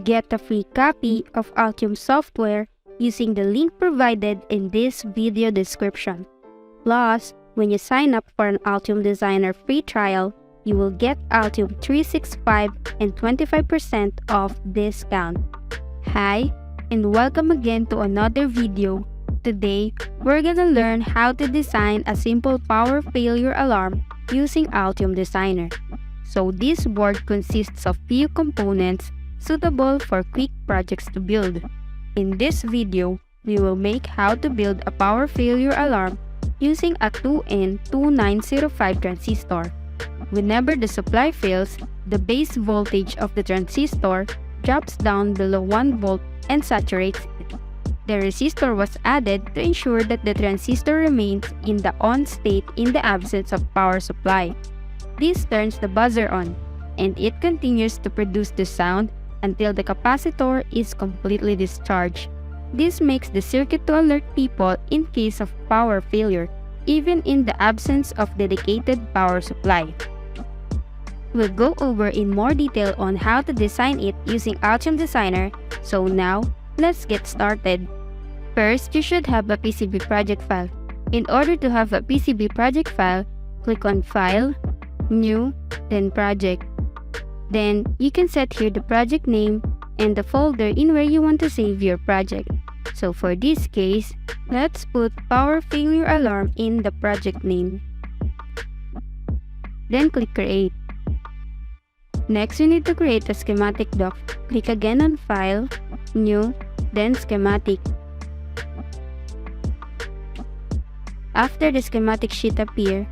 Get a free copy of Altium software using the link provided in this video description. Plus, when you sign up for an Altium Designer free trial, you will get Altium 365 and 25% off discount. Hi, and welcome again to another video. Today, we're gonna learn how to design a simple power failure alarm using Altium Designer. So this board consists of few components suitable for quick projects to build. In this video, we will make how to build a power failure alarm using a 2N2905 transistor. Whenever the supply fails, the base voltage of the transistor drops down below 1 volt and saturates it. The resistor was added to ensure that the transistor remains in the on state in the absence of power supply. This turns the buzzer on, and it continues to produce the sound until the capacitor is completely discharged. This makes the circuit to alert people in case of power failure, even in the absence of dedicated power supply. We'll go over in more detail on how to design it using Altium Designer, so now, let's get started. First, you should have a PCB project file. In order to have a PCB project file, click on File, New, then Project. Then, you can set here the project name and the folder in where you want to save your project. So for this case, let's put Power Failure Alarm in the project name. Then click Create. Next, you need to create a schematic doc. Click again on File, New, then Schematic. After the schematic sheet appear,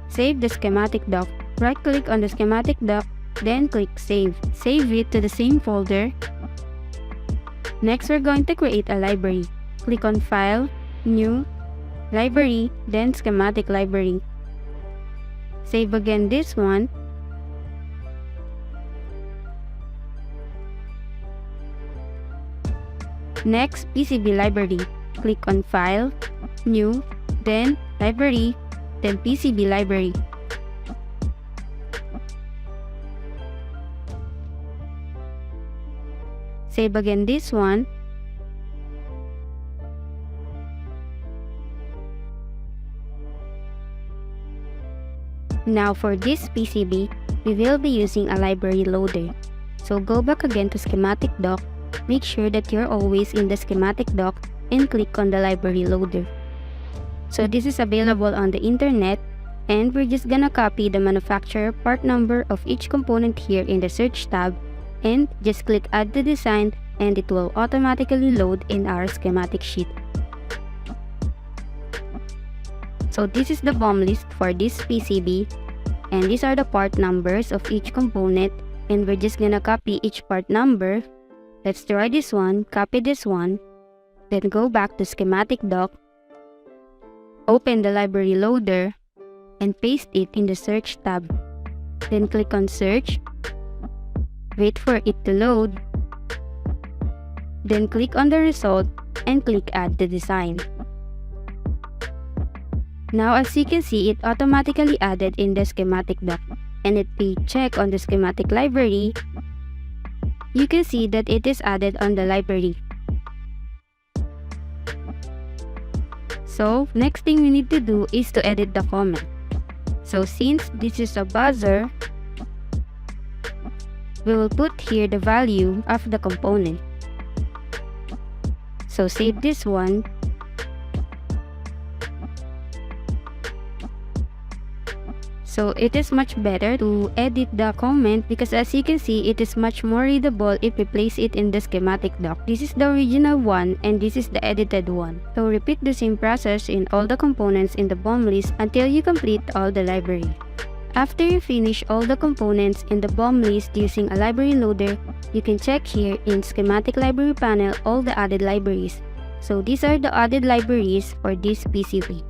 save the schematic doc. Right-click on the schematic doc, then click Save. Save it to the same folder. Next, we're going to create a library. Click on File, New, Library, then Schematic Library. Save again this one. Next, PCB Library. Click on File, New, then Library, then PCB Library. Save again this one. Now for this PCB, we will be using a library loader. So go back again to schematic doc, make sure that you're always in the schematic doc and click on the library loader. So this is available on the internet, and we're just gonna copy the manufacturer part number of each component here in the search tab, and just click Add to Design and it will automatically load in our schematic sheet. So this is the BOM list for this PCB, and these are the part numbers of each component, and we're just gonna copy each part number. Let's try this one, copy this one, then go back to schematic doc, open the library loader, and paste it in the search tab. Then click on Search, wait for it to load, then click on the result and click Add to Design. Now as you can see, it automatically added in the schematic doc, and if we check on the schematic library, you can see that it is added on the library. So next thing we need to do is to edit the comment. So since this is a buzzer, we will put here the value of the component. So save this one. So it is much better to edit the comment because as you can see, it is much more readable if we place it in the schematic doc. This is the original one and this is the edited one. So repeat the same process in all the components in the BOM list until you complete all the library. After you finish all the components in the BOM list using a library loader, you can check here in schematic library panel all the added libraries. So these are the added libraries for this PCB.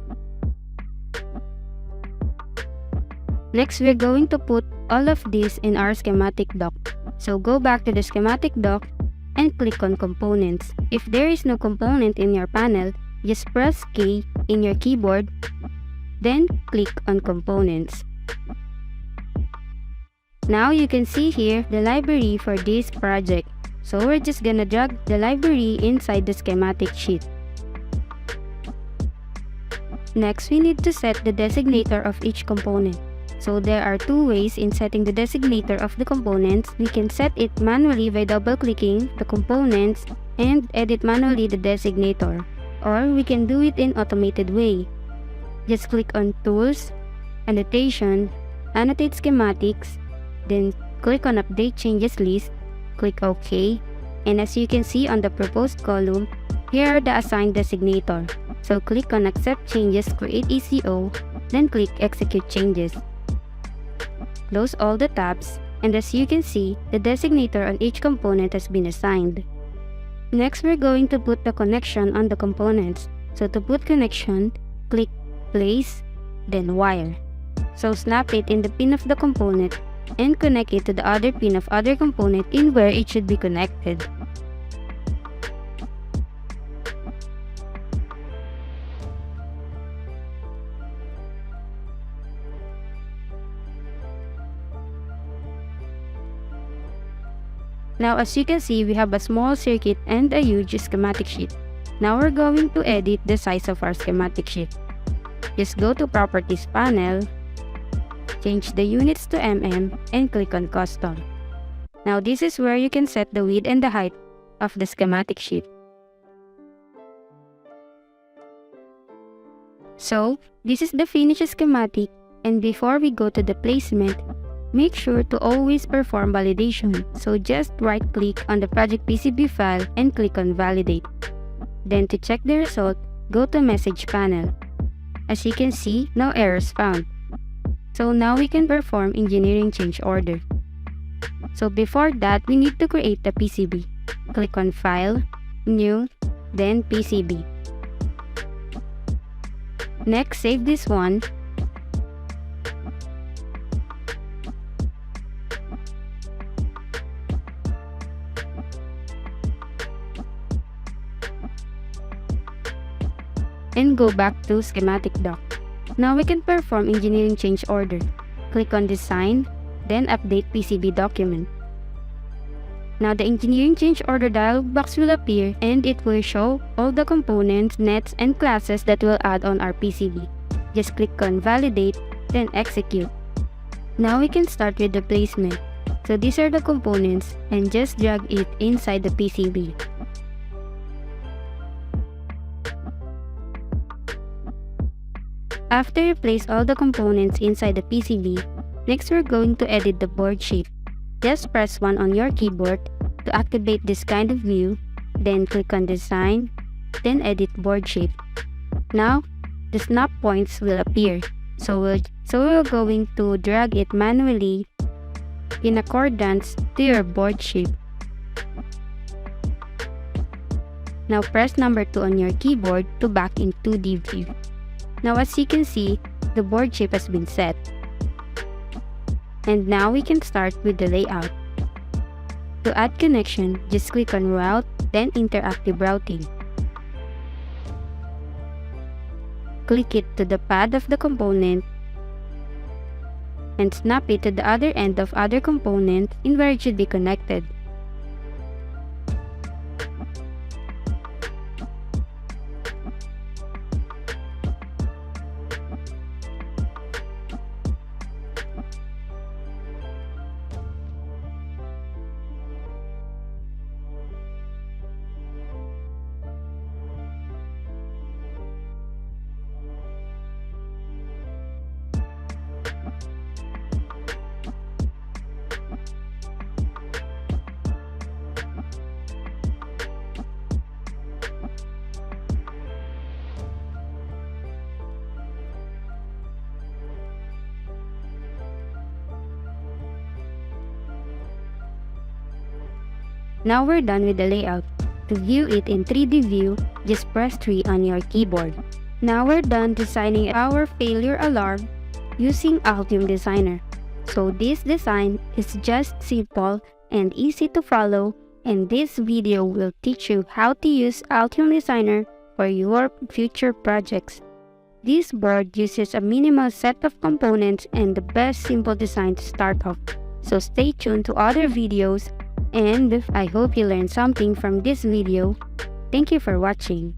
Next, we're going to put all of this in our schematic doc. So go back to the schematic doc and click on Components. If there is no component in your panel, just press K in your keyboard, then click on Components. Now you can see here the library for this project. So we're just gonna drag the library inside the schematic sheet. Next, we need to set the designator of each component. So there are two ways in setting the designator of the components. We can set it manually by double-clicking the components and edit manually the designator. Or we can do it in automated way. Just click on Tools, Annotation, Annotate Schematics, then click on Update Changes List, click OK, and as you can see on the proposed column, here are the assigned designator. So click on Accept Changes, Create ECO, then click Execute Changes. Close all the tabs, and as you can see, the designator on each component has been assigned. Next, we're going to put the connection on the components. So to put connection, click Place, then Wire. So snap it in the pin of the component and connect it to the other pin of other component in where it should be connected. Now as you can see, we have a small circuit and a huge schematic sheet. Now we're going to edit the size of our schematic sheet. Just go to Properties panel, change the units to mm, and click on Custom. Now this is where you can set the width and the height of the schematic sheet. So this is the finished schematic, and before we go to the placement, make sure to always perform validation. So just right-click on the project PCB file and click on Validate. Then to check the result, go to Message panel. As you can see, no errors found. So now we can perform engineering change order. So before that, we need to create the PCB. Click on File, New, then PCB. Next, save this one. And go back to Schematic Doc. Now we can perform engineering change order. Click on Design, then Update PCB document. Now the engineering change order dialog box will appear and it will show all the components, nets, and classes that will add on our PCB. Just click on Validate, then Execute. Now we can start with the placement. So these are the components and just drag it inside the PCB. After you place all the components inside the PCB, next we're going to edit the board shape. Just press 1 on your keyboard to activate this kind of view, then click on Design, then Edit Board Shape. Now, the snap points will appear, so we're going to drag it manually in accordance to your board shape. Now press number 2 on your keyboard to back in 2D view. Now as you can see, the board shape has been set. And now we can start with the layout. To add connection, just click on Route, then Interactive Routing. Click it to the pad of the component and snap it to the other end of other component in where it should be connected. Now we're done with the layout. To view it in 3D view, just press 3 on your keyboard. Now we're done designing our failure alarm using Altium Designer. So this design is just simple and easy to follow, and this video will teach you how to use Altium Designer for your future projects. This board uses a minimal set of components and the best simple design to start off. So stay tuned to other videos And I hope you learned something from this video. Thank you for watching.